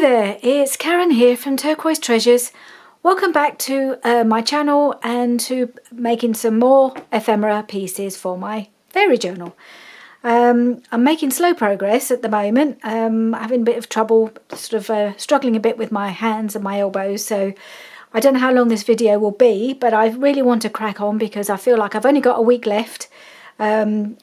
there, it's Karen here from Turquoise Treasures. Welcome back to my channel and to making some more ephemera pieces for my fairy journal. I'm making slow progress at the moment. Having a bit of trouble, struggling a bit with my hands and my elbows, so I don't know how long this video will be, but I really want to crack on because I feel like I've only got a week left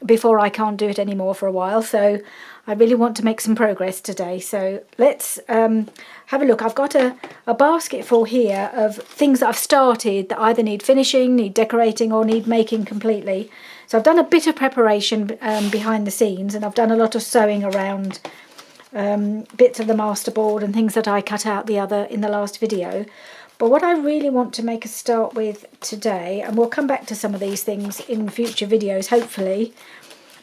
before I can't do it anymore for a while, so I really want to make some progress today. So let's have a look. I've got a basket full here of things that I've started that either need finishing, need decorating, or need making completely. So I've done a bit of preparation behind the scenes, and I've done a lot of sewing around bits of the masterboard and things that I cut out in the last video. But what I really want to make a start with today, and we'll come back to some of these things in future videos hopefully,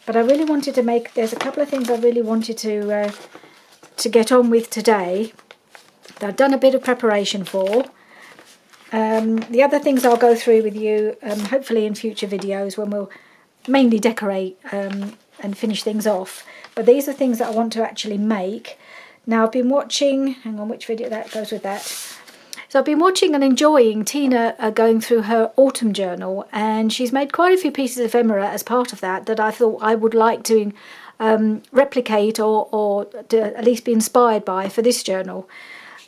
but I really wanted to there's a couple of things I really wanted to get on with today that I've done a bit of preparation for. The other things I'll go through with you hopefully in future videos when we'll mainly decorate and finish things off. But these are things that I want to actually make. Now I've been watching, hang on, which video that goes with that. So I've been watching and enjoying Tina going through her autumn journal, and she's made quite a few pieces of ephemera as part of that I thought I would like to replicate or to at least be inspired by for this journal.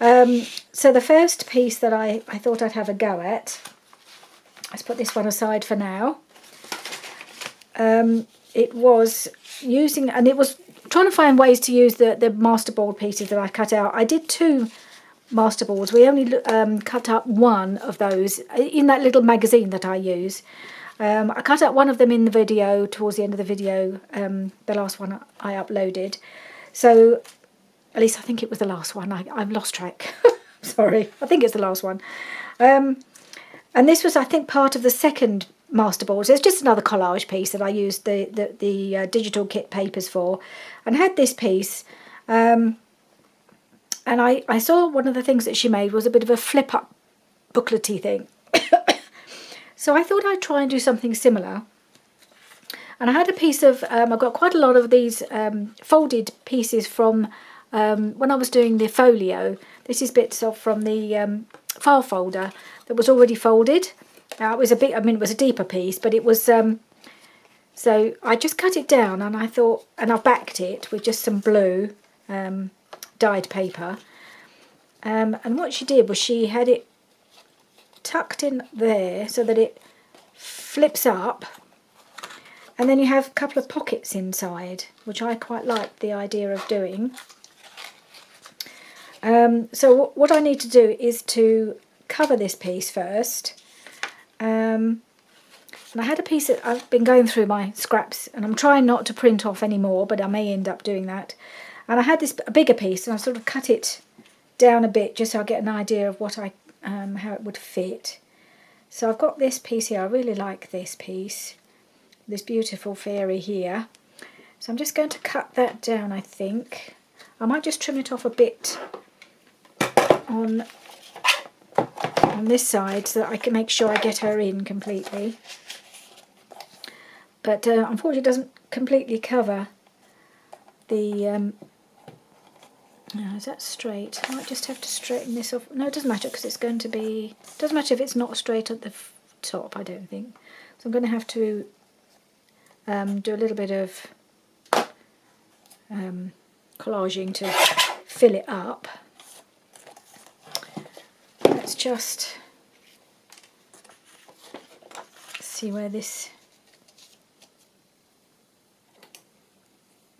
So the first piece that I thought I'd have a go at, let's put this one aside for now. It was trying to find ways to use the masterboard pieces that I cut out. I did two masterboards. We only cut up one of those in that little magazine that I use. I cut up one of them in the video towards the end of the video, the last one I uploaded. So at least I think it was the last one. I've lost track. Sorry, I think it's the last one. And this was, I think, part of the second masterboard. So it's just another collage piece that I used the digital kit papers for, and had this piece. And I saw one of the things that she made was a bit of a flip-up booklety thing. So I thought I'd try and do something similar. And I had a piece of, I've got quite a lot of these folded pieces from when I was doing the folio. This is bits from the file folder that was already folded. It was it was a deeper piece, but it was, so I just cut it down and I thought, and I backed it with just some blue dyed paper, and what she did was she had it tucked in there so that it flips up, and then you have a couple of pockets inside, which I quite like the idea of doing. So what I need to do is to cover this piece first, and I had a piece that I've been going through my scraps, and I'm trying not to print off anymore, but I may end up doing that. And I had a bigger piece, and I sort of cut it down a bit just so I get an idea of what how it would fit. So I've got this piece here. I really like this piece, this beautiful fairy here. So I'm just going to cut that down, I think. I might just trim it off a bit on this side so that I can make sure I get her in completely. But unfortunately it doesn't completely cover the... Now, is that straight? I might just have to straighten this off. No, it doesn't matter because it's going to be... It doesn't matter if it's not straight at the top, I don't think. So I'm going to have to do a little bit of collaging to fill it up. Let's just see where this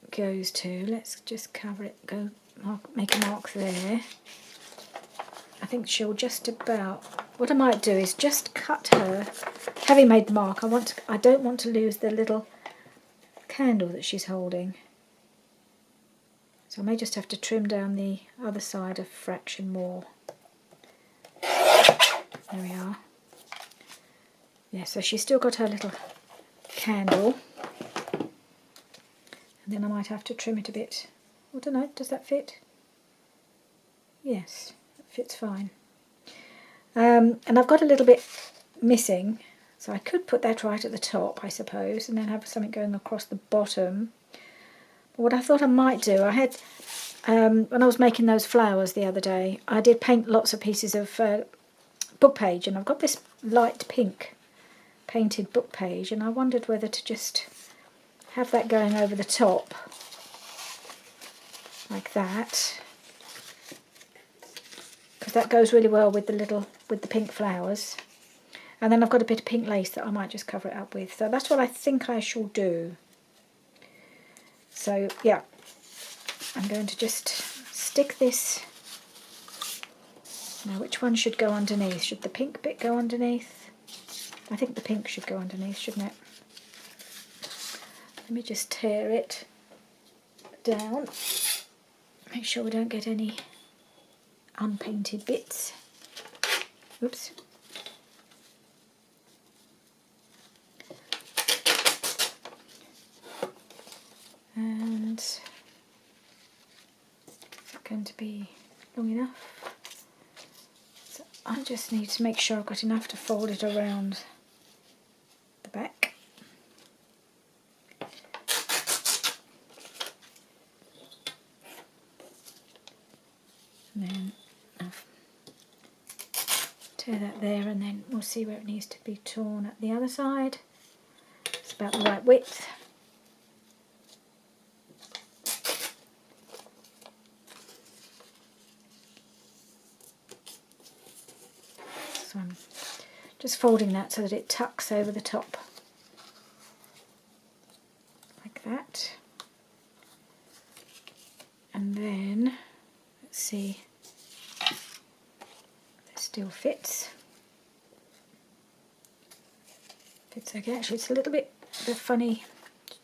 goes to. Let's just cover it, make a mark there. I think she'll just about... What I might do is just cut her, having made the mark. I don't want to lose the little candle that she's holding. So I may just have to trim down the other side a fraction more. There we are. Yeah, so she's still got her little candle. And then I might have to trim it a bit. I don't know, does that fit? Yes, that fits fine. And I've got a little bit missing, so I could put that right at the top, I suppose, and then have something going across the bottom. But what I thought I might do, I had when I was making those flowers the other day, I did paint lots of pieces of book page, and I've got this light pink painted book page, and I wondered whether to just have that going over the top like that, because that goes really well with the pink flowers. And then I've got a bit of pink lace that I might just cover it up with. So that's what I think I shall do. So yeah, I'm going to just stick this. Now, which one should go underneath? Should the pink bit go underneath? I think the pink should go underneath, shouldn't it? Let me just tear it down. Make sure we don't get any unpainted bits. Oops. And is it going to be long enough? So I just need to make sure I've got enough to fold it around the back. And then I'll tear that there, and then we'll see where it needs to be torn at the other side. It's about the right width. So I'm just folding that so that it tucks over the top, like that. And then, let's see, it still fits. Fits okay. Actually, it's a little bit of a funny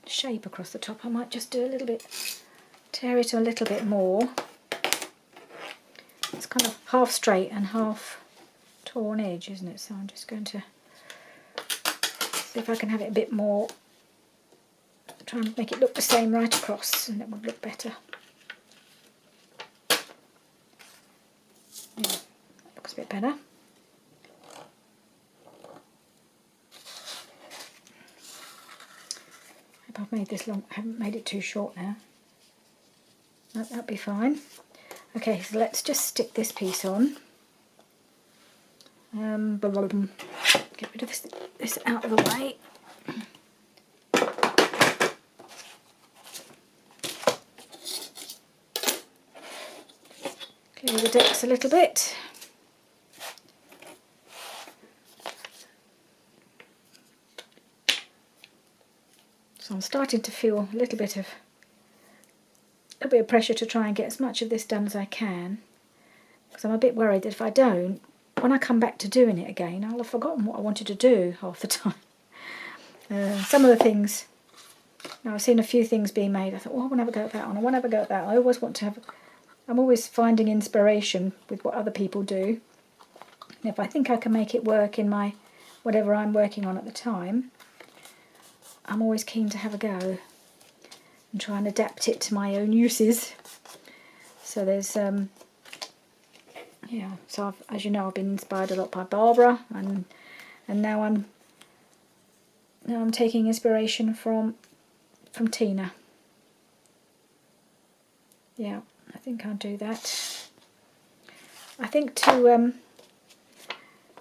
shape across the top. I might just do a little bit, tear it a little bit more. It's kind of half straight and half torn edge, isn't it? So I'm just going to see if I can have it a bit more, try and make it look the same right across, and it will look better. Yeah, that looks a bit better. Hope I've made this long, I haven't made it too short now. That'll be fine. Okay, so let's just stick this piece on. Get rid of this out of the way. Clear the decks a little bit. So I'm starting to feel a little bit of pressure to try and get as much of this done as I can, because I'm a bit worried that if I don't, when I come back to doing it again, I'll have forgotten what I wanted to do half the time. Some of the things, I've seen a few things being made. I thought, oh, I want to have a go at that one. I want to have a go at that. I always want to have. I'm always finding inspiration with what other people do. And if I think I can make it work in my whatever I'm working on at the time, I'm always keen to have a go and try and adapt it to my own uses. So there's yeah, so as you know, I've been inspired a lot by Barbara, and now I'm taking inspiration from Tina. Yeah, I think I'll do that. I think to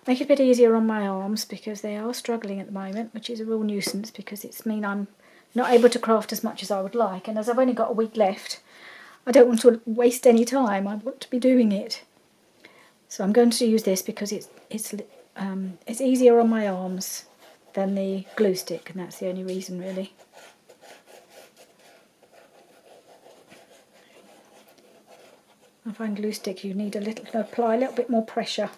make it a bit easier on my arms, because they are struggling at the moment, which is a real nuisance, because it's mean I'm not able to craft as much as I would like, and as I've only got a week left, I don't want to waste any time. I want to be doing it. So I'm going to use this because it's easier on my arms than the glue stick, and that's the only reason really. I find glue stick you need apply a little bit more pressure,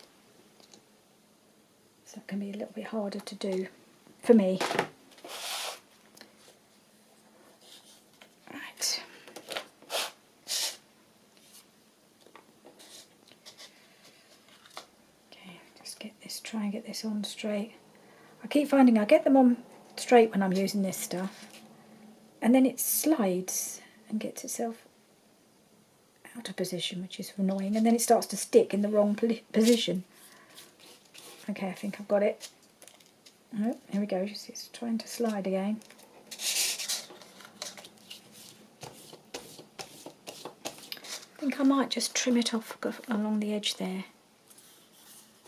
so it can be a little bit harder to do for me. Right. Try and get this on straight. I keep finding I get them on straight when I'm using this stuff, and then it slides and gets itself out of position, which is annoying, and then it starts to stick in the wrong position. Okay, I think I've got it. Oh, here we go, it's trying to slide again. think I might just trim it off along the edge there.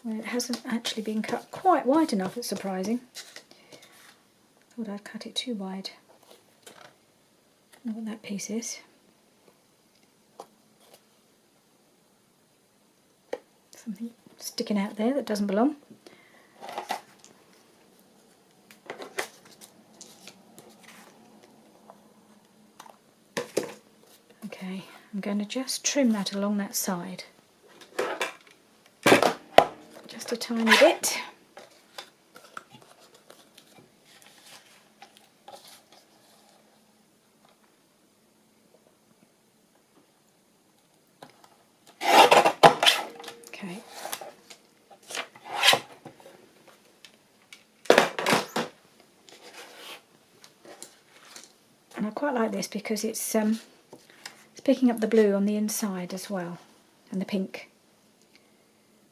Well, it hasn't actually been cut quite wide enough, it's surprising. Thought I'd cut it too wide. I don't know what that piece is. Something sticking out there that doesn't belong. Okay, I'm going to just trim that along that side. Just a tiny bit. Okay. And I quite like this because it's picking up the blue on the inside as well, and the pink.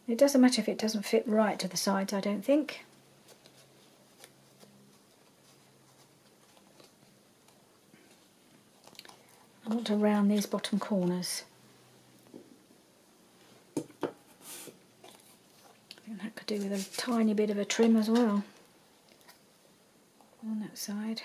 It doesn't matter if it doesn't fit right to the sides, I don't think. I want to round these bottom corners. I think that could do with a tiny bit of a trim as well on that side.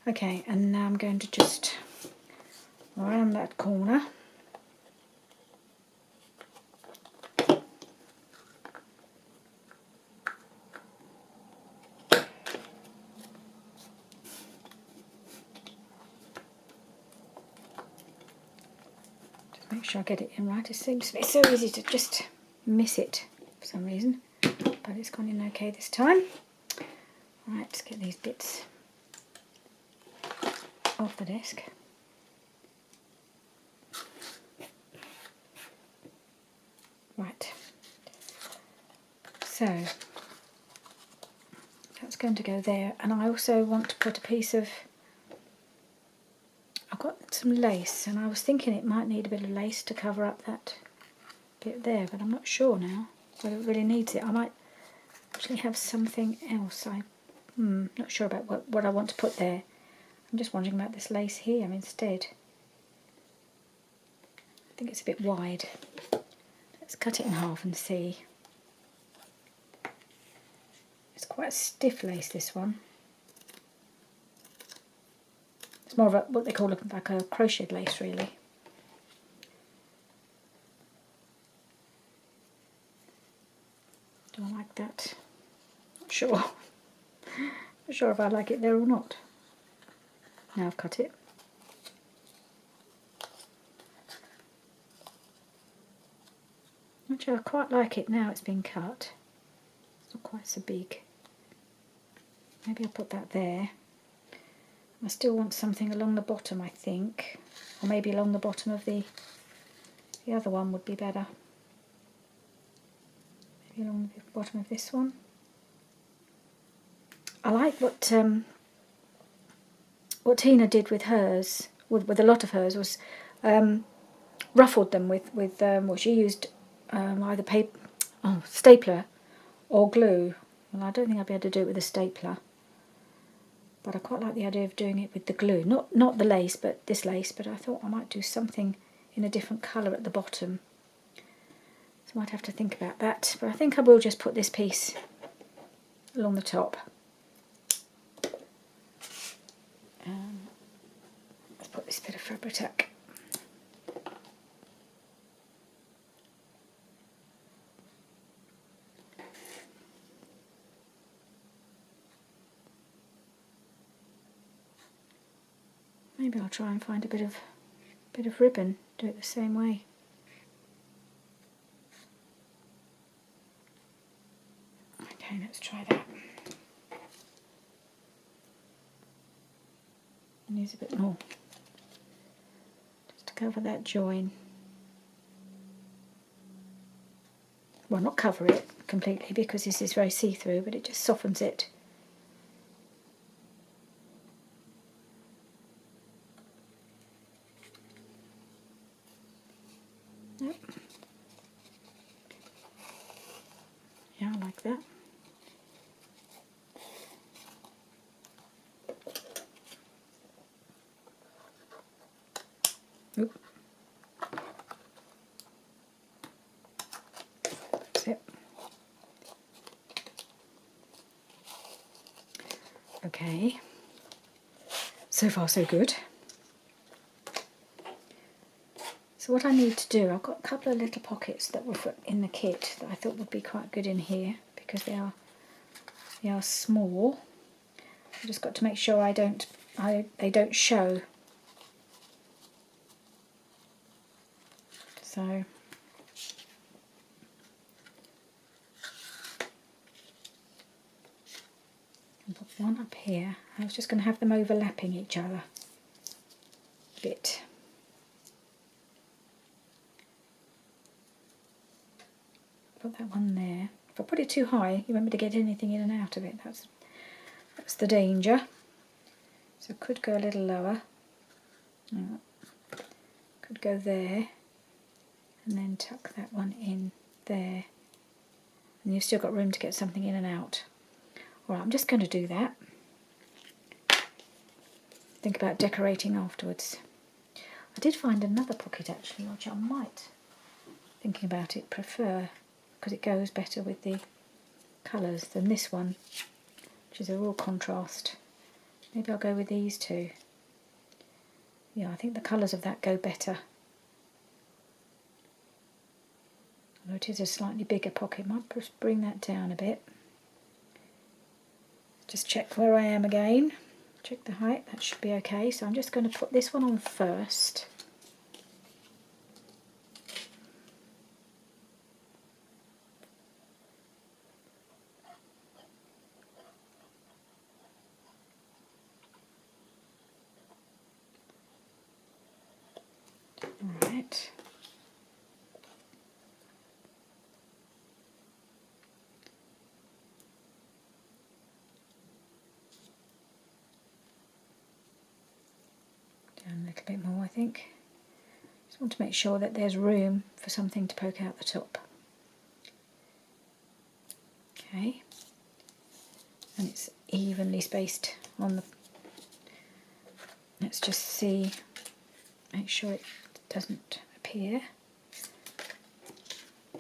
Okay, and now I'm going to just round that corner. Just make sure I get it in right. It seems to be so easy to just miss it for some reason, but it's gone in okay this time. Right, let's get these bits off the desk. Right, so that's going to go there, and I also want to put a piece of, I've got some lace, and I was thinking it might need a bit of lace to cover up that bit there, but I'm not sure now whether it really needs it. I might actually have something else. I'm not sure about what I want to put there. I'm just wondering about this lace here instead. I think it's a bit wide. Let's cut it in half and see. It's quite a stiff lace, this one. It's more of what they call like a crocheted lace, really. Do I like that? Not sure. Not sure if I like it there or not. Now I've cut it. Actually, I quite like it now it's been cut. It's not quite so big. Maybe I'll put that there. I still want something along the bottom, I think. Or maybe along the bottom of the other one would be better. Maybe along the bottom of this one. I like what Tina did with hers, with a lot of hers, was ruffled them with what she used, either paper, stapler or glue. Well, I don't think I'd be able to do it with a stapler, but I quite like the idea of doing it with the glue. Not the lace, but this lace, but I thought I might do something in a different colour at the bottom. So I might have to think about that, but I think I will just put this piece along the top. Let's put this bit of Fabri-Tac. Maybe I'll try and find a bit of ribbon. Do it the same way. Okay, let's try that. Use a bit more, just to cover that join. Well, not cover it completely because this is very see-through, but it just softens it. Yep. Yeah, I like that. Oop. That's it. Okay. So far so good. So what I need to do, I've got a couple of little pockets that were in the kit that I thought would be quite good in here because they are small. I've just got to make sure they don't show. So I'll put one up here. I was just going to have them overlapping each other a bit. Put that one there. If I put it too high, you won't be able to get anything in and out of it. That's the danger. So I could go a little lower. Could go there, and then tuck that one in there. And you've still got room to get something in and out. Alright, I'm just going to do that. Think about decorating afterwards. I did find another pocket actually, which I might, thinking about it, prefer, because it goes better with the colours than this one, which is a real contrast. Maybe I'll go with these two. Yeah, I think the colours of that go better. Although it is a slightly bigger pocket, might bring that down a bit. Just check where I am again. Check the height, that should be okay. So I'm just going to put this one on first. Alright. Down a little bit more, I think. Just want to make sure that there's room for something to poke out the top. Okay. And it's evenly spaced on the... Let's just see, make sure it doesn't appear. I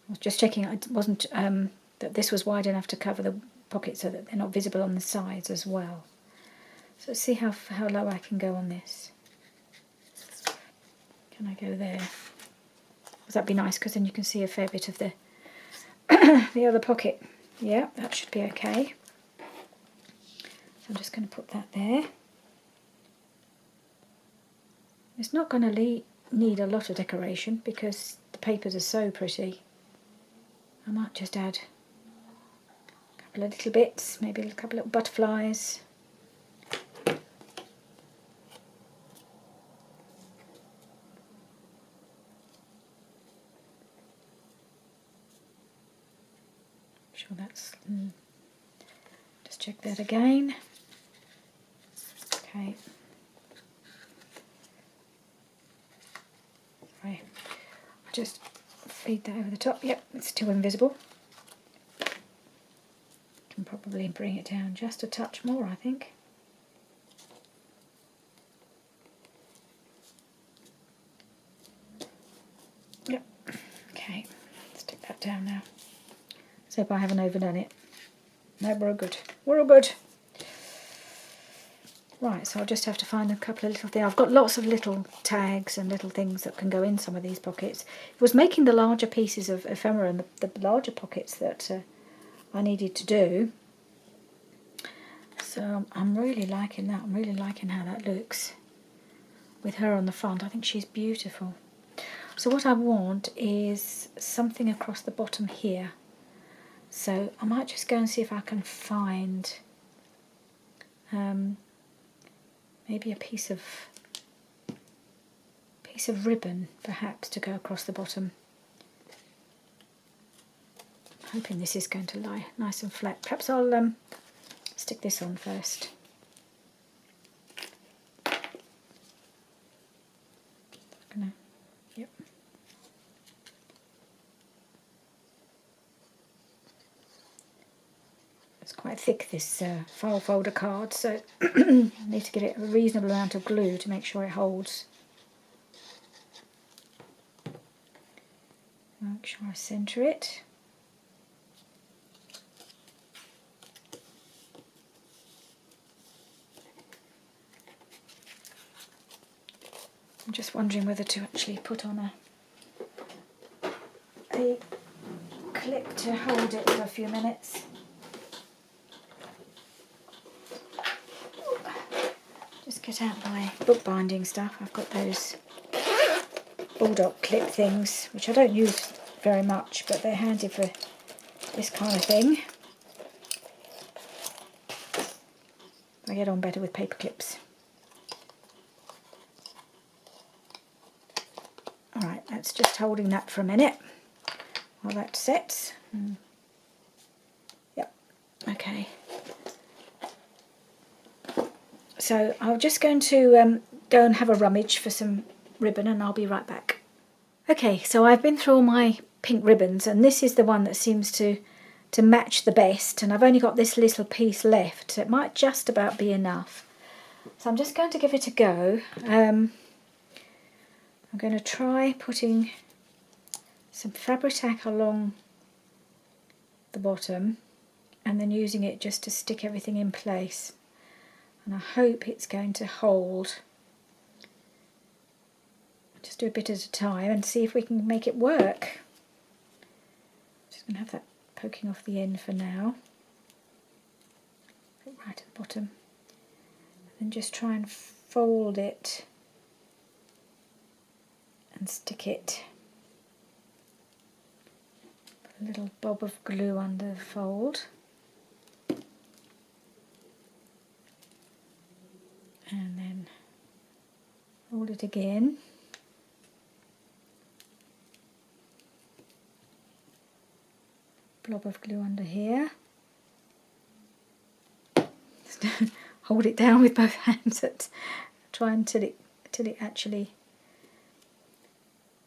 was just checking it wasn't that this was wide enough to cover the pocket so that they're not visible on the sides as well. So let's see how low I can go on this. Can I go there? Because that'd be nice, because then you can see a fair bit of the the other pocket. Yeah, that should be okay. So I'm just going to put that there. It's not going to need a lot of decoration because the papers are so pretty. I might just add a couple of little bits, maybe a couple of little butterflies. Sure that's... Just check that again. Okay. Sorry. I'll just feed that over the top. Yep, it's still invisible. Can probably bring it down just a touch more, I think. Yep. Okay. Let's take that down now. So if I haven't overdone it. No, we're all good. We're all good. Right, so I'll just have to find a couple of little things. I've got lots of little tags and little things that can go in some of these pockets. It was making the larger pieces of ephemera and the larger pockets that I needed to do. So I'm really liking that. I'm really liking how that looks with her on the front. I think she's beautiful. So what I want is something across the bottom here. So I might just go and see if I can find maybe a piece of ribbon, perhaps, to go across the bottom. I'm hoping this is going to lie nice and flat. Perhaps I'll stick this on first. I'm gonna Yep. It's quite thick, this file folder card, so I need to give it a reasonable amount of glue to make sure it holds. Make sure I centre it. I'm just wondering whether to actually put on a clip to hold it for a few minutes. Just get out my bookbinding stuff. I've got those bulldog clip things, which I don't use very much, but they're handy for this kind of thing. I get on better with paper clips. Alright, that's just holding that for a minute while that sets. Yep, okay. So I'm just going to go and have a rummage for some ribbon, and I'll be right back. Okay, so I've been through all my pink ribbons, and this is the one that seems to match the best, and I've only got this little piece left, so it might just about be enough. So I'm just going to give it a go. I'm going to try putting some fabric tack along the bottom and then using it just to stick everything in place. And I hope it's going to hold. Just do a bit at a time and see if we can make it work. Just going to have that poking off the end for now. Put it right at the bottom. And just try and fold it and stick it. Put a little bob of glue under the fold. And then fold it again. Blob of glue under here. Hold it down with both hands. Try until it actually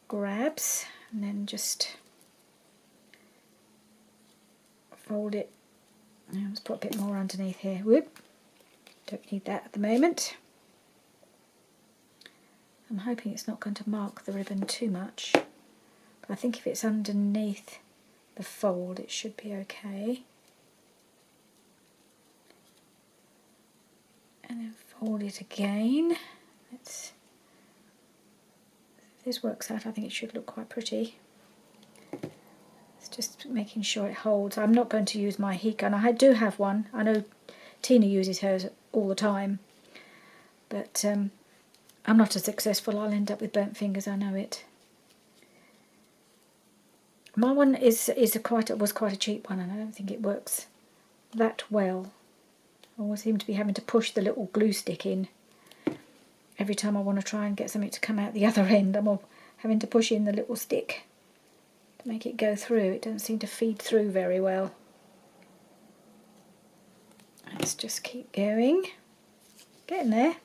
grabs, and then just fold it. Now let's put a bit more underneath here. Whoop! Don't need that at the moment. I'm hoping it's not going to mark the ribbon too much, but I think if it's underneath the fold it should be okay. And then fold it again. If this works out, I think it should look quite pretty. It's just making sure it holds. I'm not going to use my heat gun. I do have one. I know Tina uses hers all the time, but I'm not as successful. I'll end up with burnt fingers, I know it. My one was quite a cheap one, and I don't think it works that well. I always seem to be having to push the little glue stick in. Every time I want to try and get something to come out the other end, I'm having to push in the little stick to make it go through. It doesn't seem to feed through very well. Let's just keep going. Getting there.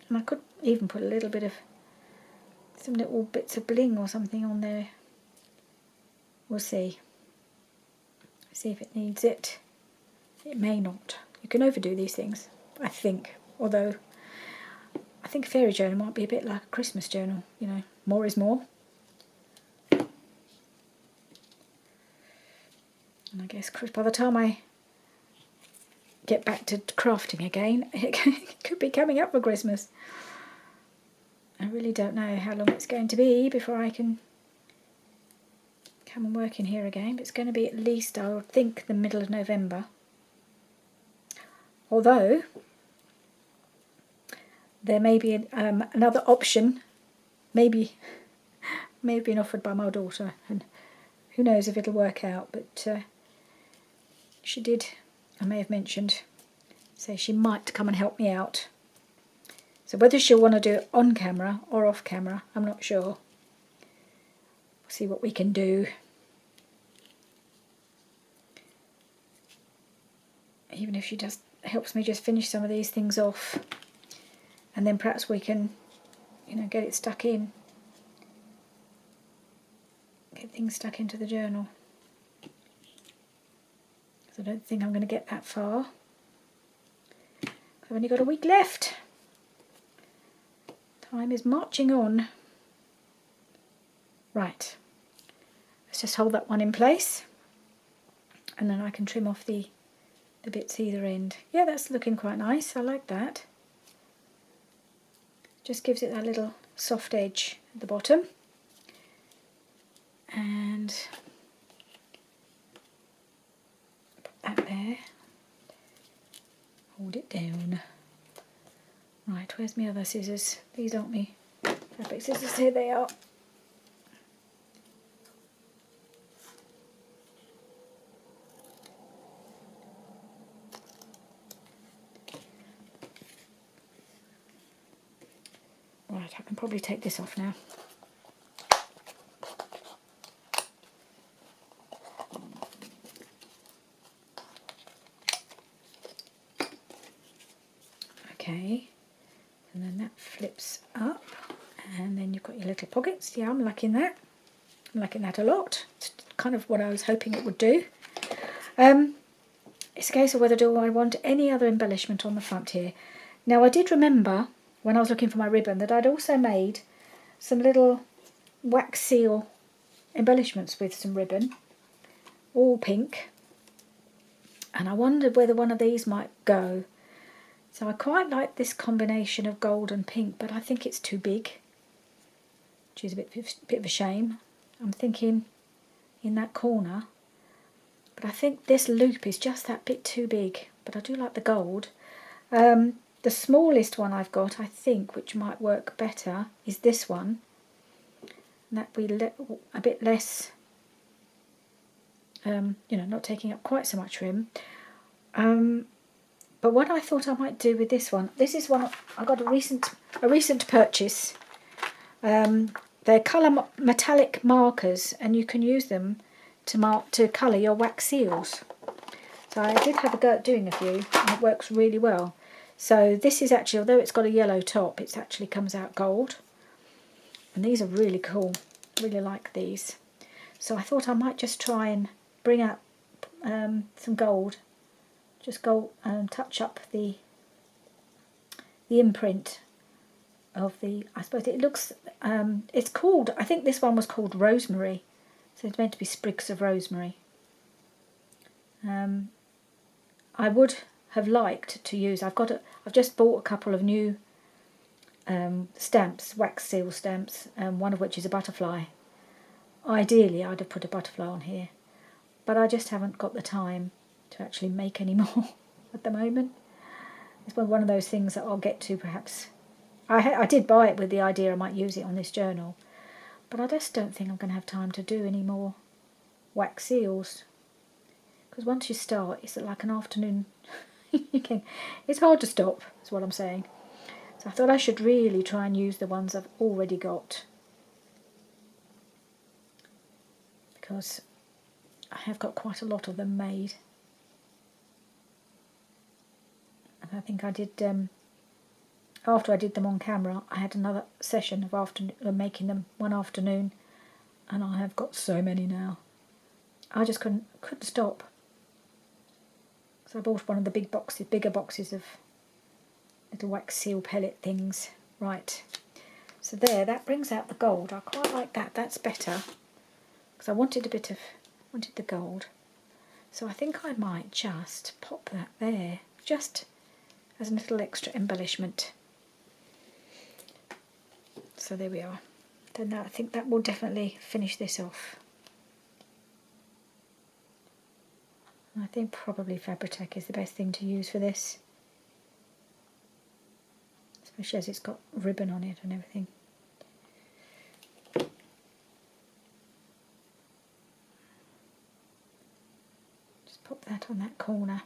And I could even put a little bit of some little bits of bling or something on there. We'll see. See if it needs it. It may not. You can overdo these things, I think. Although I think a fairy journal might be a bit like a Christmas journal. You know, more is more. And I guess by the time I get back to crafting again, it could be coming up for Christmas. I really don't know how long it's going to be before I can come and work in here again, but it's going to be at least, I would think, the middle of November. Although there may be another option, maybe been offered by my daughter, and who knows if it'll work out, but she did, I may have mentioned, say she might come and help me out. So whether she'll want to do it on camera or off camera, I'm not sure. We'll see what we can do. Even if she just helps me just finish some of these things off, and then perhaps we can you know, get it stuck in. Get things stuck into the journal. So I don't think I'm going to get that far. I've only got a week left. Time is marching on. Right. Let's just hold that one in place. And then I can trim off the bits either end. Yeah, that's looking quite nice. I like that. Just gives it that little soft edge at the bottom. And put that there. Hold it down. Right, where's my other scissors? These aren't me fabric scissors. Here they are. Right, I can probably take this off now. Okay, and then that flips up, and then you've got your little pockets. Yeah, I'm liking that. I'm liking that a lot. It's kind of what I was hoping it would do. It's a case of whether do I want any other embellishment on the front here. Now I did remember when I was looking for my ribbon that I'd also made some little wax seal embellishments with some ribbon, all pink, and I wondered whether one of these might go. So I quite like this combination of gold and pink, but I think it's too big, which is a bit of a shame. I'm thinking in that corner, but I think this loop is just that bit too big, but I do like the gold. The smallest one I've got, I think, which might work better, is this one. And that will be a bit less, you know, not taking up quite so much room. But what I thought I might do with this one, this is one I got a recent purchase. They're colour metallic markers, and you can use them to colour your wax seals. So I did have a go at doing a few, and it works really well. So this is actually, although it's got a yellow top, it actually comes out gold. And these are really cool. Really like these. So I thought I might just try and bring out some gold. Just go and touch up the imprint of the, I suppose it looks, it's called, I think this one was called rosemary. So it's meant to be sprigs of rosemary. I would have liked to use, I've just bought a couple of new stamps, wax seal stamps, one of which is a butterfly. Ideally I'd have put a butterfly on here, but I just haven't got the time to actually make any more at the moment. It's one of those things that I'll get to perhaps. I did buy it with the idea I might use it on this journal, but I just don't think I'm going to have time to do any more wax seals, because once you start, it's like an afternoon. It's hard to stop, is what I'm saying. So I thought I should really try and use the ones I've already got, because I have got quite a lot of them made. And I think I did, after I did them on camera, I had another session of making them one afternoon, and I have got so many now. I just couldn't stop. So I bought one of the bigger boxes of little wax seal pellet things. Right, so there, that brings out the gold. I quite like that. That's better, because I wanted the gold. So I think I might just pop that there, just as a little extra embellishment. So there we are. Then I think that will definitely finish this off. I think probably Fabri-Tac is the best thing to use for this, especially as it's got ribbon on it and everything. Just pop that on that corner,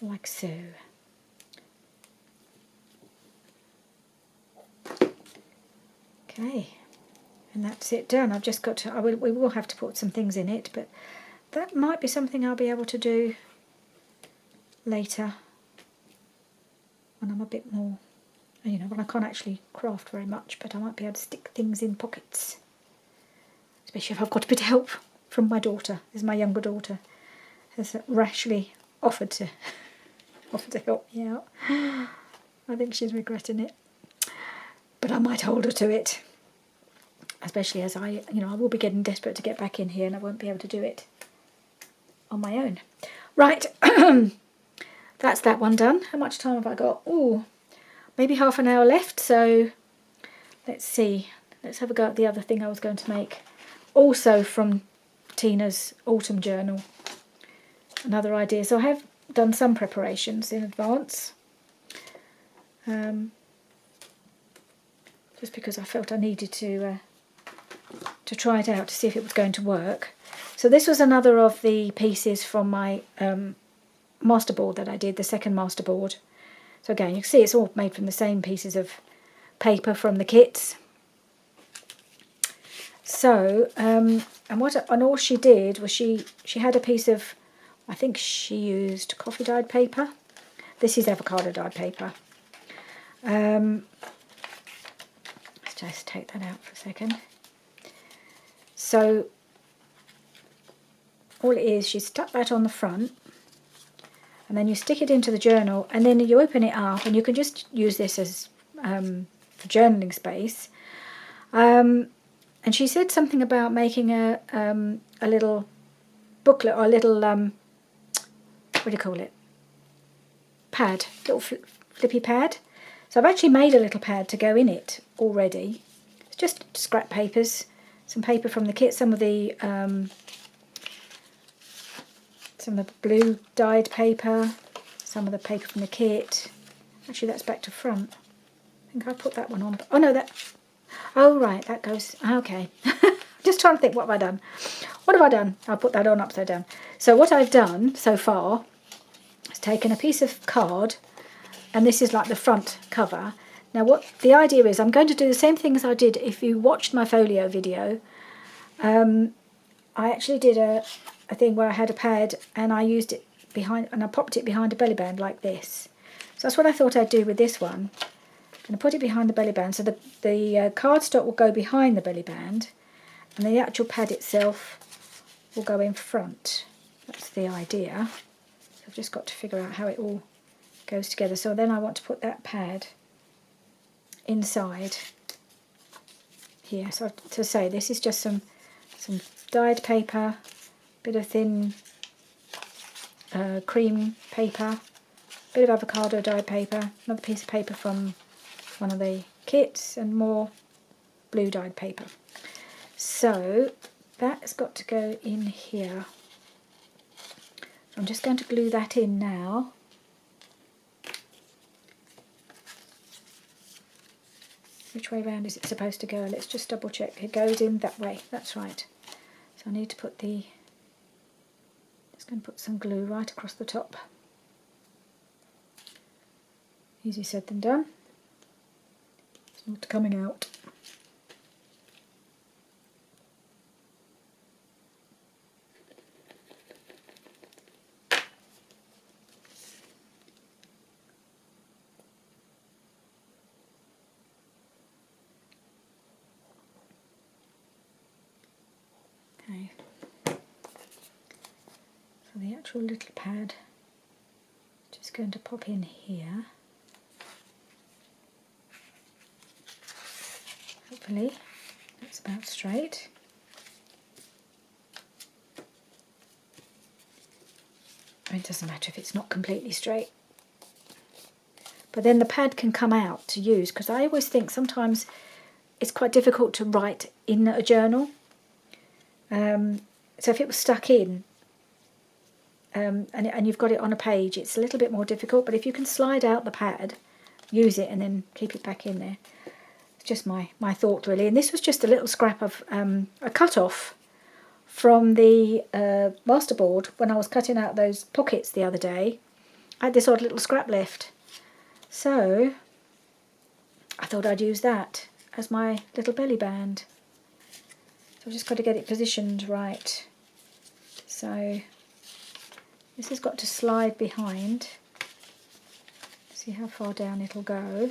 like so. Okay, and that's it done. I've just got to, we will have to put some things in it, but that might be something I'll be able to do later when I'm a bit more You know, well, I can't actually craft very much, but I might be able to stick things in pockets. Especially if I've got a bit of help from my daughter. This is my younger daughter. Has rashly offered to help me out. I think she's regretting it. But I might hold her to it. Especially as I will be getting desperate to get back in here and I won't be able to do it on my own. Right, that's that one done. How much time have I got? Oh, maybe half an hour left. So let's see. Let's have a go at the other thing I was going to make. Also from Tina's autumn journal. Another idea. So I have done some preparations in advance. Just because I felt I needed to try it out to see if it was going to work. So this was another of the pieces from my masterboard that I did, the second masterboard. So again, you can see it's all made from the same pieces of paper from the kits. So, and all she did was she had a piece of, I think she used coffee dyed paper. This is avocado dyed paper. Let's just take that out for a second. So all it is, she stuck that on the front and then you stick it into the journal and then you open it up and you can just use this as for journaling space. And she said something about making a little booklet or a little, what do you call it? Pad, little flippy pad. So I've actually made a little pad to go in it already. It's just scrap papers, some paper from the kit, some of the blue dyed paper, some of the paper from the kit. Actually, that's back to front. I think I put that one on. Oh no, oh right, that goes. Okay. Just trying to think, what have I done? What have I done? I'll put that on upside down. So what I've done so far is taken a piece of card, and this is like the front cover. Now what the idea is, I'm going to do the same thing as I did if you watched my folio video. I actually did a thing where I had a pad and I used it behind, and I popped it behind a belly band like this. So that's what I thought I'd do with this one. I'm going to put it behind the belly band, so the cardstock will go behind the belly band and the actual pad itself will go in front. That's the idea. So I've just got to figure out how it all goes together. So then I want to put that pad inside here. So to say, this is just some dyed paper, bit of thin cream paper, bit of avocado dyed paper, another piece of paper from one of the kits, and more blue dyed paper. So that's got to go in here. I'm just going to glue that in now. Which way round is it supposed to go? Let's just double check. It goes in that way. That's right. So I need to put just going to put some glue right across the top. Easy said than done. It's not coming out. Okay. So the actual little pad is just going to pop in here. Hopefully that's about straight. I mean, it doesn't matter if it's not completely straight. But then the pad can come out to use, because I always think sometimes it's quite difficult to write in a journal. So if it was stuck in and you've got it on a page, it's a little bit more difficult. But if you can slide out the pad, use it and then keep it back in there. It's just my thought really. And this was just a little scrap of a cut-off from the masterboard when I was cutting out those pockets the other day. I had this odd little scrap left. So I thought I'd use that as my little belly band. So I've just got to get it positioned right. So this has got to slide behind. See how far down it'll go.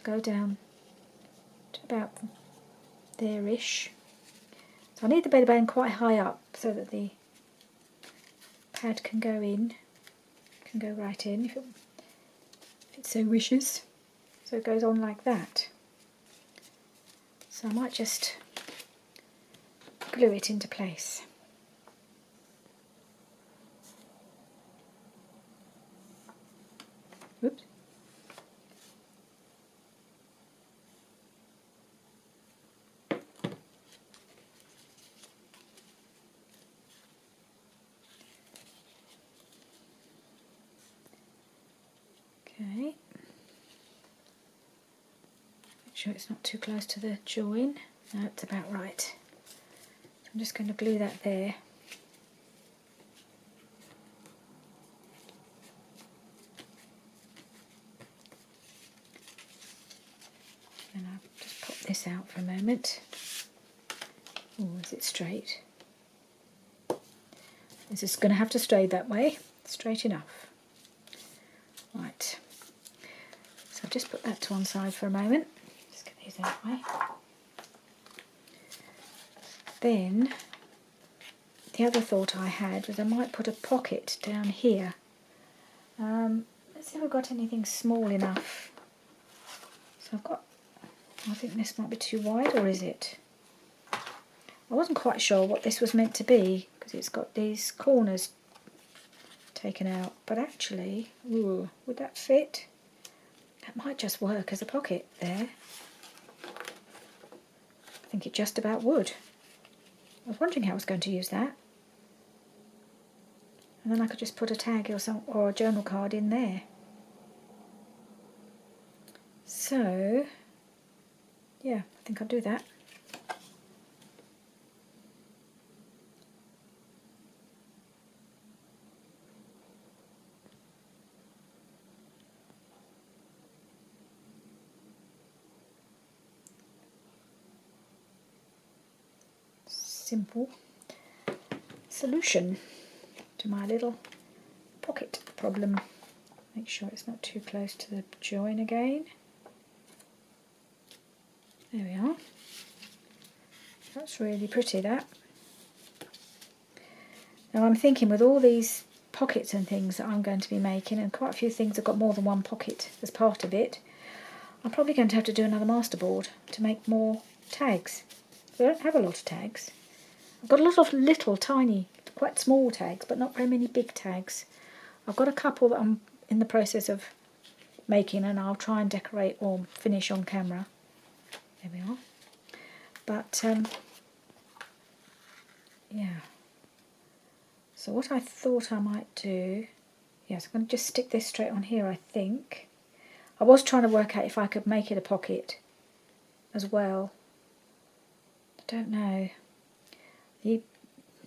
to go down to about there-ish. So I need the belly band quite high up so that the pad can go in, can go right in if it so wishes. So it goes on like that. So I might just glue it into place. Oops. Okay. Make sure it's not too close to the join. No, it's about right. So I'm just going to glue that there. And I'll just pop this out for a moment. Oh, is it straight? This is going to have to stay that way. Straight enough. Right. So I'll just put that to one side for a moment. Just get these that way. Then, the other thought I had was I might put a pocket down here. Let's see if I've got anything small enough. So I've got, I think this might be too wide, or is it? I wasn't quite sure what this was meant to be because it's got these corners taken out, but actually, ooh, would that fit? That might just work as a pocket there. I think it just about would. I was wondering how I was going to use that. And then I could just put a tag or a journal card in there. So, yeah, I think I'll do that. Simple solution to my little pocket problem. Make sure it's not too close to the join again. There we are. That's really pretty, that. Now I'm thinking with all these pockets and things that I'm going to be making, and quite a few things have got more than one pocket as part of it, I'm probably going to have to do another masterboard to make more tags. So I don't have a lot of tags. I've got a lot of little, tiny, quite small tags, but not very many big tags. I've got a couple that I'm in the process of making, and I'll try and decorate or finish on camera. There we are. But, yeah. So what I thought I might do, yes, I'm going to just stick this straight on here, I think. I was trying to work out if I could make it a pocket as well. I don't know.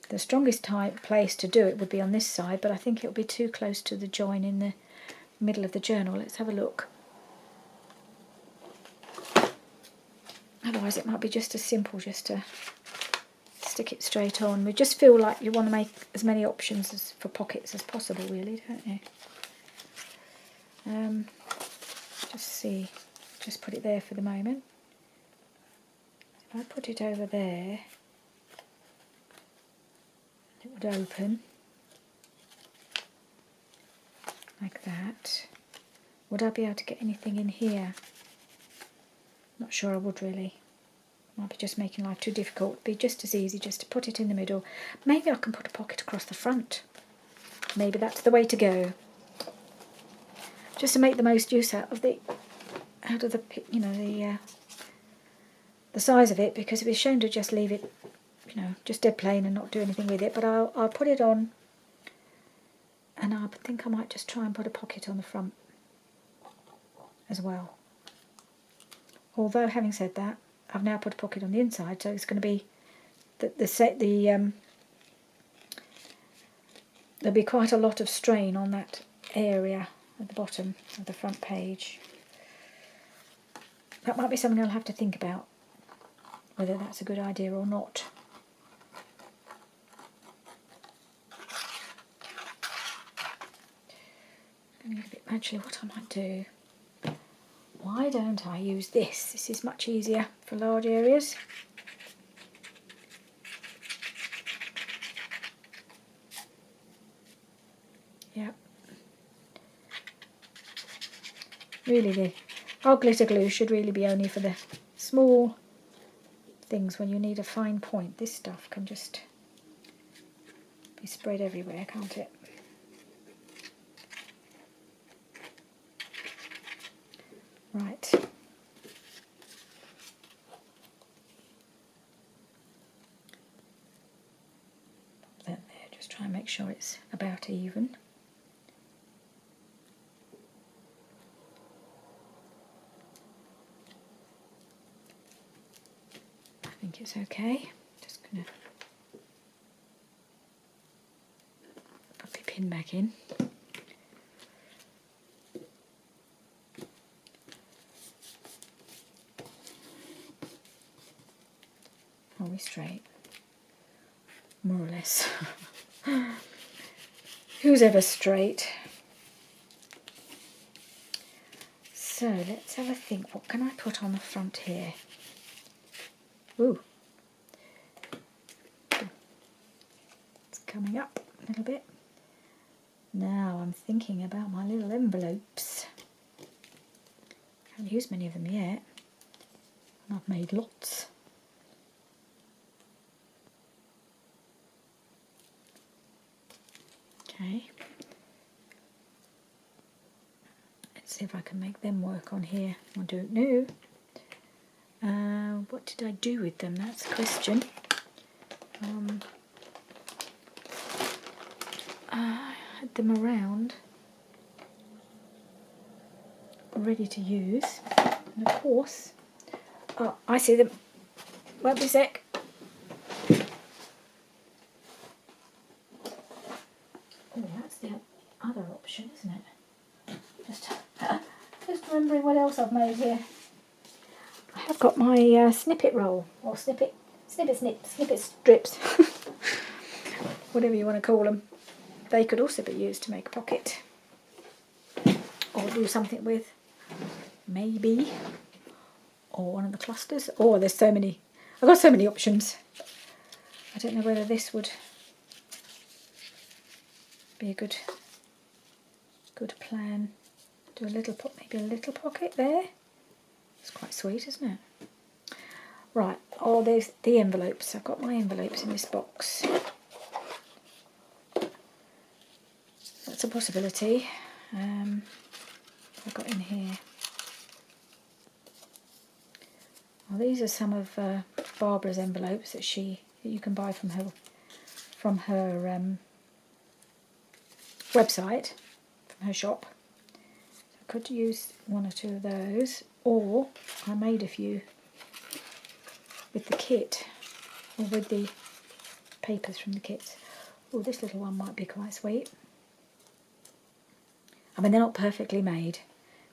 The strongest place to do it would be on this side, but I think it would be too close to the join in the middle of the journal. Let's have a look. Otherwise it might be just as simple just to stick it straight on. We just feel like you want to make as many options for pockets as possible, really, don't you? Just see, just put it there for the moment. If I put it over there, it would open like that. Would I be able to get anything in here? Not sure I would, really. Might be just making life too difficult. It'd be just as easy just to put it in the middle. Maybe I can put a pocket across the front. Maybe that's the way to go. Just to make the most use out of the you know, the size of it, because it'd be a shame to just leave it, you know, just dead plain and not do anything with it. But I'll put it on, and I think I might just try and put a pocket on the front as well. Although, having said that, I've now put a pocket on the inside, so it's going to be there'll be quite a lot of strain on that area at the bottom of the front page. That might be something I'll have to think about, whether that's a good idea or not. Actually, what I might do, why don't I use this? This is much easier for large areas. Yep. Really, our glitter glue should really be only for the small things when you need a fine point. This stuff can just be spread everywhere, can't it? Right. Pop that there, just try and make sure it's about even. I think it's okay. Just gonna put the pin back in. Are we straight? More or less. Who's ever straight? So let's have a think. What can I put on the front here? Ooh. It's coming up a little bit. Now I'm thinking about my little envelopes. Haven't used many of them yet. And I've made lots. Okay. Let's see if I can make them work on here. I don't know. What did I do with them? That's the question. I had them around, ready to use. And of course, oh, I see them. Won't be a sec. Oh, that's the other option, isn't it? Just remembering what else I've made here. I have got my snippet roll, or snippet strips, whatever you want to call them. They could also be used to make a pocket, or do something with, maybe, or one of the clusters. Oh, there's so many. I've got so many options. I don't know whether this would be a good plan. Do a little, maybe a little pocket there. It's quite sweet, isn't it? Right. Oh, there's the envelopes. I've got my envelopes in this box. That's a possibility. I've got in here. Well, these are some of Barbara's envelopes that you can buy from her website, from her shop. So I could use one or two of those, or I made a few with the kit, or with the papers from the kits. Oh, this little one might be quite sweet. I mean, they're not perfectly made,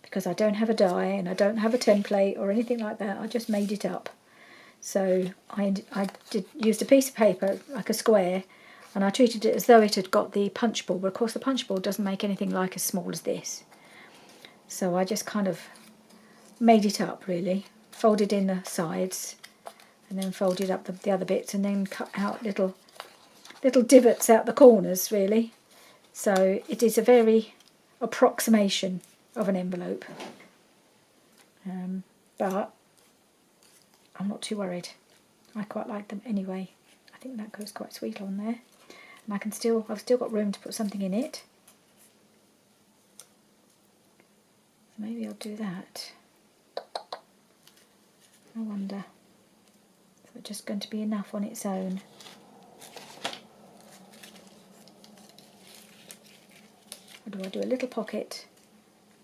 because I don't have a die and I don't have a template or anything like that. I just made it up. So I used a piece of paper, like a square, and I treated it as though it had got the punch ball, but of course the punch ball doesn't make anything like as small as this. So I just kind of made it up, really. Folded in the sides, and then folded up the other bits, and then cut out little divots out the corners, really. So it is a very approximation of an envelope. But I'm not too worried. I quite like them anyway. I think that goes quite sweet on there. And I've still got room to put something in it. So maybe I'll do that. I wonder. Is it just going to be enough on its own? Or do I do a little pocket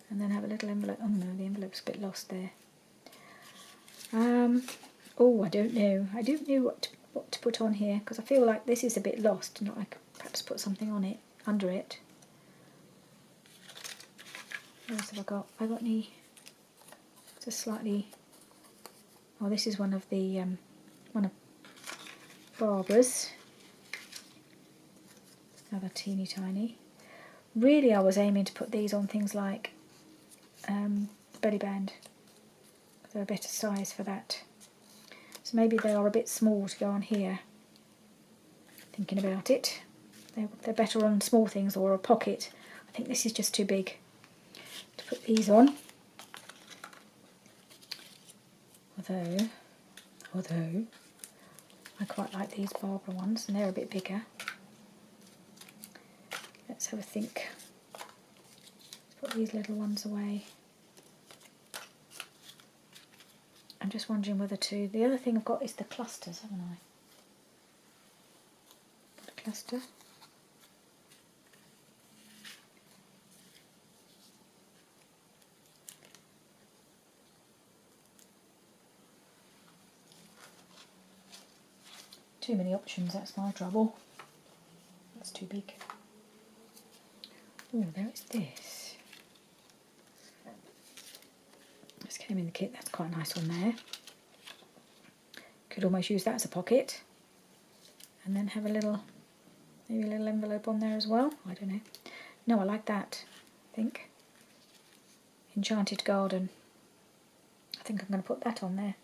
and then have a little envelope? Oh no, the envelope's a bit lost there. Oh, I don't know. I don't know what to put on here, because I feel like this is a bit lost, and I could perhaps put something on it, under it. What else have I got? Have I got any? It's a slightly. Oh, this is one of Barbara's. Another teeny tiny. Really, I was aiming to put these on things like belly band, they're a better size for that. So maybe they are a bit small to go on here. Thinking about it, they're better on small things or a pocket. I think this is just too big to put these on. Although I quite like these Barbara ones, and they're a bit bigger. Let's have a think. Let's put these little ones away. I'm just wondering whether to... The other thing I've got is the clusters, haven't I? Put a cluster. Too many options, that's my trouble. That's too big. Oh, there is this. This came in the kit, that's quite nice on there. Could almost use that as a pocket. And then have a little, maybe a little envelope on there as well. I don't know. No, I like that, I think. Enchanted Garden. I think I'm going to put that on there.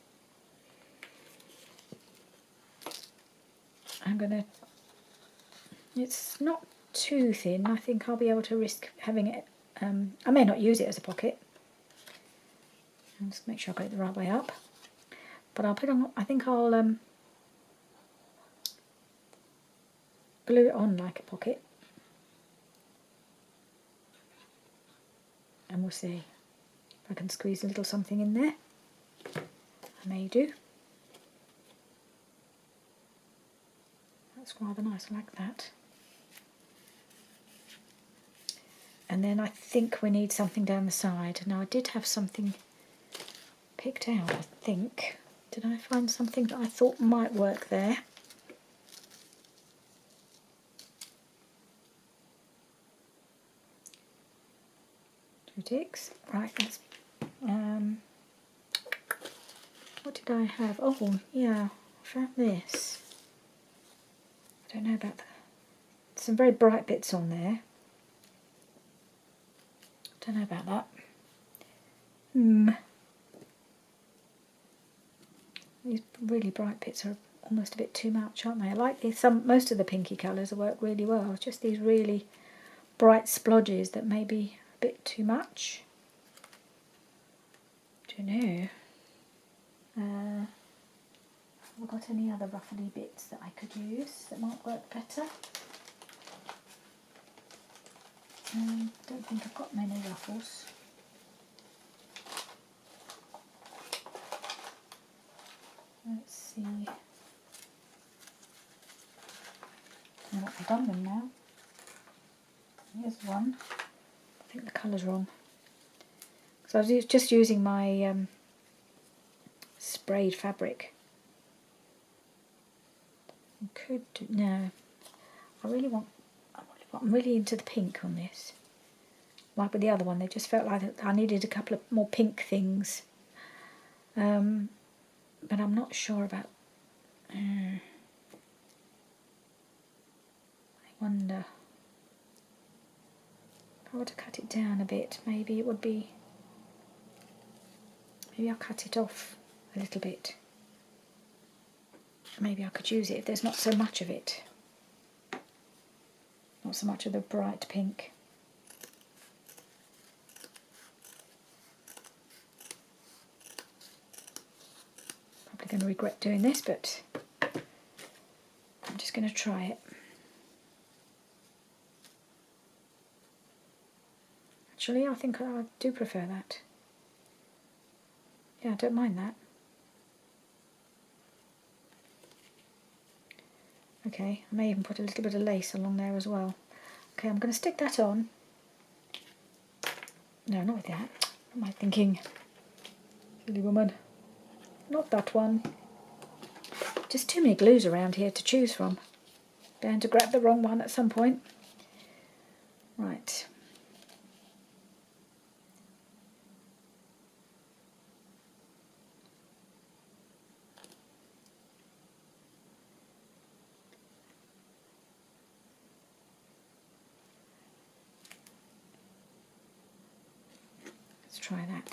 I'm going to... It's not too thin. I think I'll be able to risk having it... I may not use it as a pocket. Just make sure I got it the right way up. But I'll put on... I think I'll glue it on like a pocket. And we'll see if I can squeeze a little something in there. I may do. That's rather nice, I like that. And then I think we need something down the side. Now I did have something picked out, I think. Did I find something that I thought might work there? Two ticks. Right, let's... what did I have? Oh, yeah, I found this. I don't know about that. Some very bright bits on there. Don't know about that. These really bright bits are almost a bit too much, aren't they? I like these. Most of the pinky colours work really well. It's just these really bright splodges that may be a bit too much. Don't know. Have I got any other ruffly bits that I could use that might work better? Don't think I've got many ruffles. Let's see. I've done them now. Here's one. I think the colour's wrong. So I was just using my sprayed fabric. Could do, no. I'm really into the pink on this. Like with the other one, they just felt like I needed a couple of more pink things. But I'm not sure about... I wonder... If I were to cut it down a bit, maybe it would be... Maybe I'll cut it off a little bit. Maybe I could use it if there's not so much of it. Not so much of the bright pink. Probably going to regret doing this, but I'm just going to try it. Actually, I think I do prefer that. Yeah, I don't mind that. Okay, I may even put a little bit of lace along there as well. Okay, I'm going to stick that on. No, not with that. What am I thinking? Silly woman. Not that one. Just too many glues around here to choose from. Bound to grab the wrong one at some point. Right. Let's try that.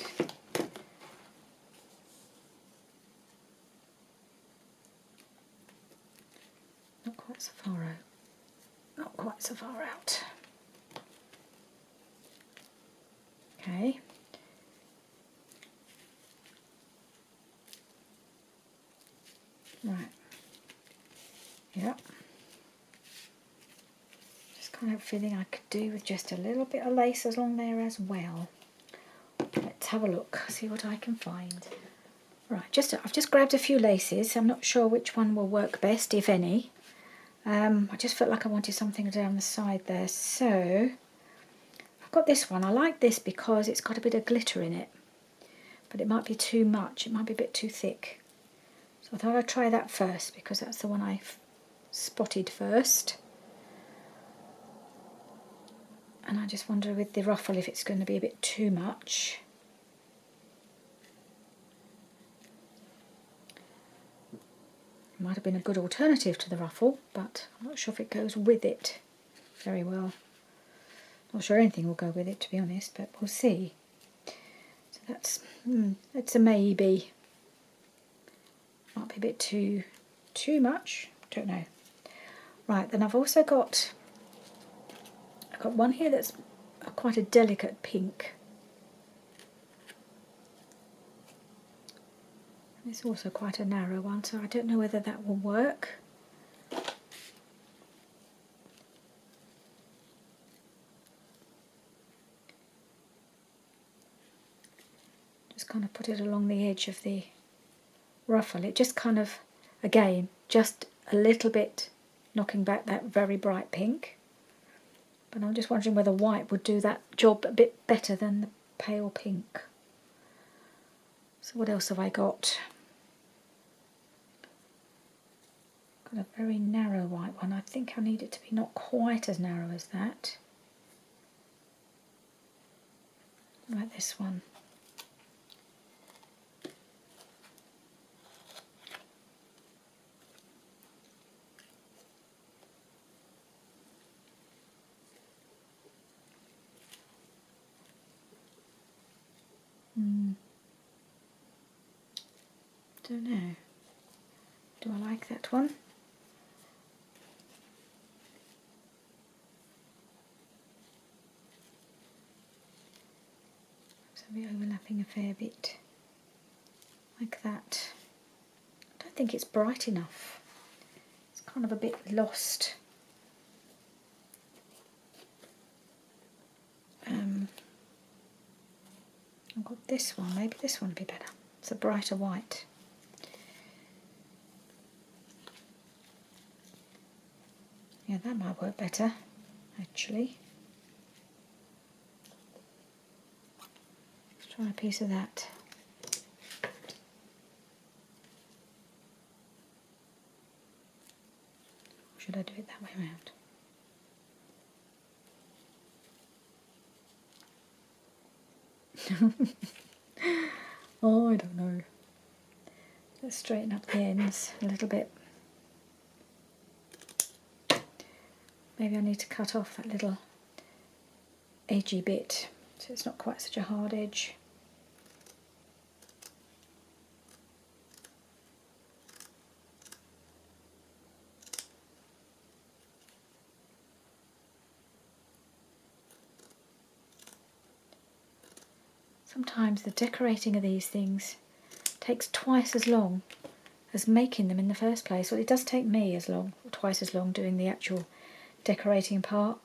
quite so far out. Not quite so far out. Okay. Right. Yep. Just kind of feeling I could do with just a little bit of lace along there as well. Let's have a look, see what I can find. Right, I've just grabbed a few laces. I'm not sure which one will work best, if any. I just felt like I wanted something down the side there, so I've got this one. I like this because it's got a bit of glitter in it, but it might be too much. It might be a bit too thick. So I thought I'd try that first because that's the one I spotted first. And I just wonder with the ruffle if it's going to be a bit too much. It might have been a good alternative to the ruffle, but I'm not sure if it goes with it very well. Not sure anything will go with it, to be honest, but we'll see. So that's a maybe. Might be a bit too much. Don't know. Right, then I've got one here that's quite a delicate pink. It's also quite a narrow one, so I don't know whether that will work. Just kind of put it along the edge of the ruffle. It just kind of, again, just a little bit knocking back that very bright pink. But I'm just wondering whether white would do that job a bit better than the pale pink. So what else have I got? Got a very narrow white one. I think I need it to be not quite as narrow as that. Like this one. Don't know. Do I like that one? So we're overlapping a fair bit. Like that. I don't think it's bright enough. It's kind of a bit lost. I've got this one. Maybe this one would be better. It's a brighter white. Yeah, that might work better, actually. Let's try a piece of that. Or should I do it that way around? Oh, I don't know. Let's straighten up the ends a little bit. Maybe I need to cut off that little edgy bit so it's not quite such a hard edge. Sometimes the decorating of these things takes twice as long as making them in the first place. Well, it does take me twice as long doing the actual decorating part.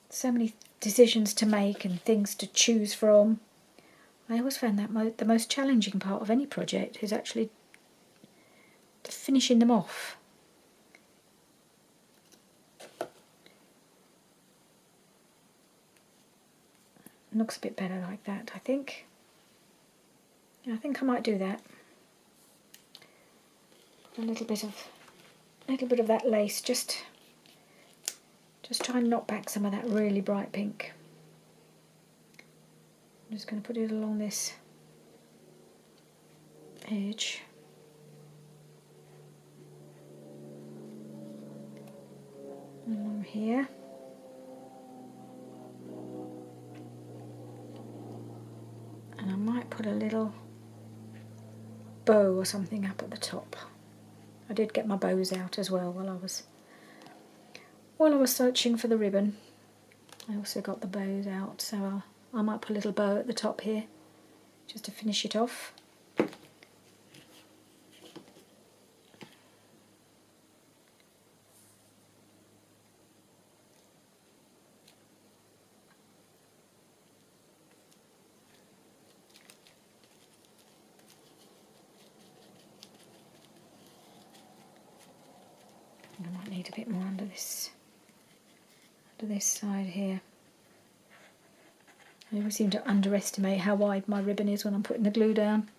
So many decisions to make and things to choose from. I always found that the most challenging part of any project is actually finishing them off. It looks a bit better like that, I think. Yeah, I think I might do that. A little bit of that lace, just try and knock back some of that really bright pink. I'm just going to put it along this edge. Along here. And I might put a little bow or something up at the top. I did get my bows out as well while I was while I was searching for the ribbon, I also got the bows out, so I might put a little bow at the top here just to finish it off. I might need a bit more under this side here. I always seem to underestimate how wide my ribbon is when I'm putting the glue down.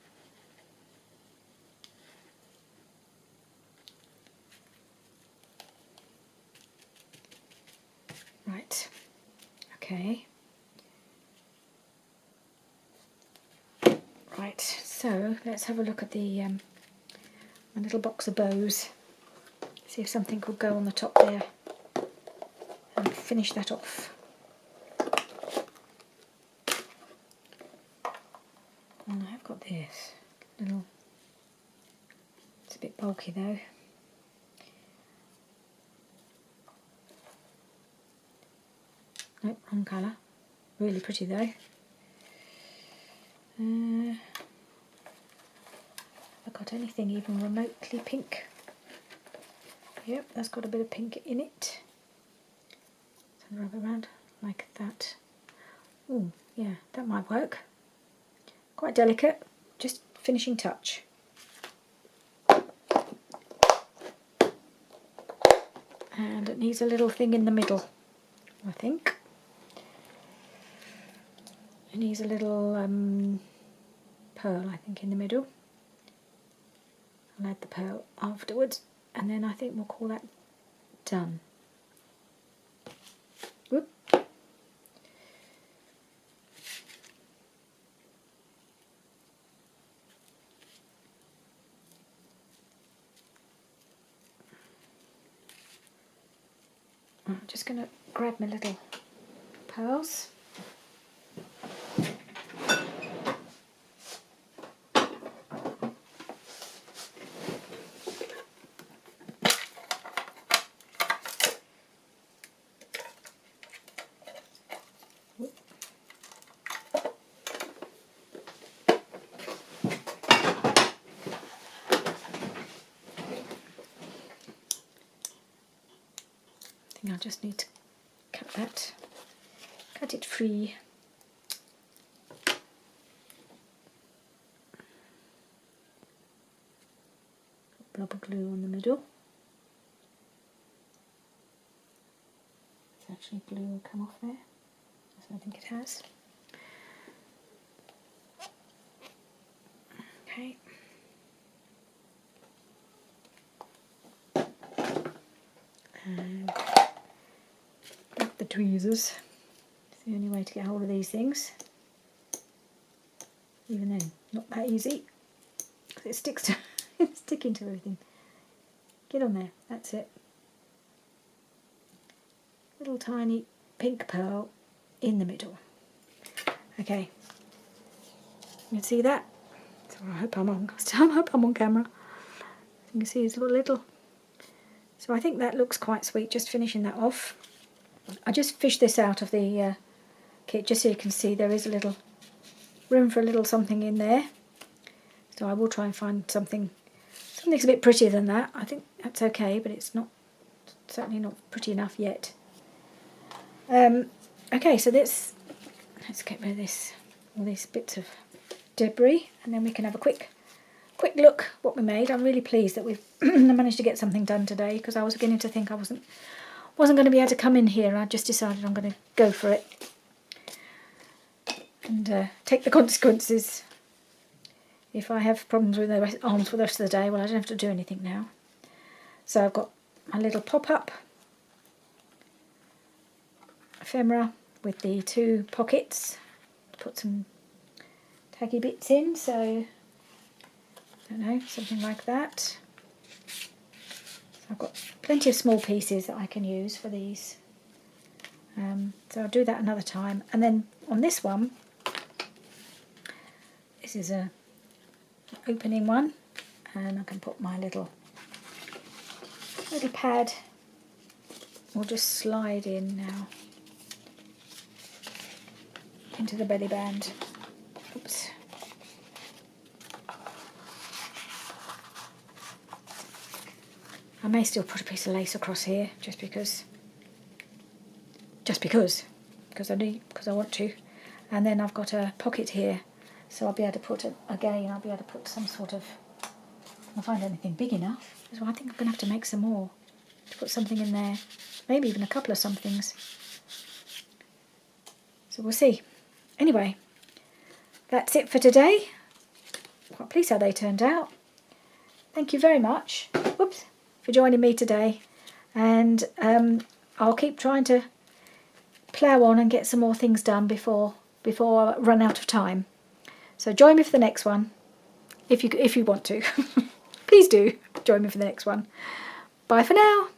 Right, okay. Right, so let's have a look at the my little box of bows. See if something could go on the top there and finish that off. And I've got this little, it's a bit bulky though. Nope, wrong colour. Really pretty though. Have I got anything even remotely pink? Yep, that's got a bit of pink in it. So rub it around like that. Oh, yeah, that might work. Quite delicate, just finishing touch. And it needs a little thing in the middle, I think. It needs a little pearl, I think, in the middle. I'll add the pearl afterwards, and then I think we'll call that done. Whoop. I'm just going to grab my little pearls. I just need to cut it free. Rubber glue on the middle. It's actually glue will come off there, as I think it has. Okay. And grab the tweezers. It's the only way to get hold of these things. Even then, not that easy. Because it sticks to it's sticking to everything. Get on there, that's it. Little tiny pink pearl in the middle. Okay. You can see that? So I hope I'm on camera. You can see it's little. So I think that looks quite sweet, just finishing that off. I just fished this out of the kit just so you can see there is a little room for a little something in there. So I will try and find something's a bit prettier than that. I think that's okay, but it's not, certainly not pretty enough yet. Okay, so let's get rid of all these bits of debris, and then we can have a quick look what we made. I'm really pleased that we've managed to get something done today, because I was beginning to think I wasn't going to be able to come in here. I just decided I'm going to go for it and take the consequences. If I have problems with the arms for the rest of the day, well, I don't have to do anything now. So I've got my little pop-up ephemera with the 2 pockets to put some taggy bits in, so I don't know, something like that. So I've got plenty of small pieces that I can use for these, so I'll do that another time. And then on this one, this is a opening one, and I can put my little pad will just slide in now into the belly band. Oops. I may still put a piece of lace across here just because I want to. And then I've got a pocket here, so I'll be able to put I'll be able to put some sort of, if I find anything big enough. So I think I'm going to have to make some more to put something in there, maybe even a couple of somethings. So we'll see. Anyway, that's it for today. Quite pleased how they turned out. Thank you very much. Whoops. For joining me today, and I'll keep trying to plough on and get some more things done before I run out of time. So join me for the next one, if you want to. Please do join me for the next one. Bye for now.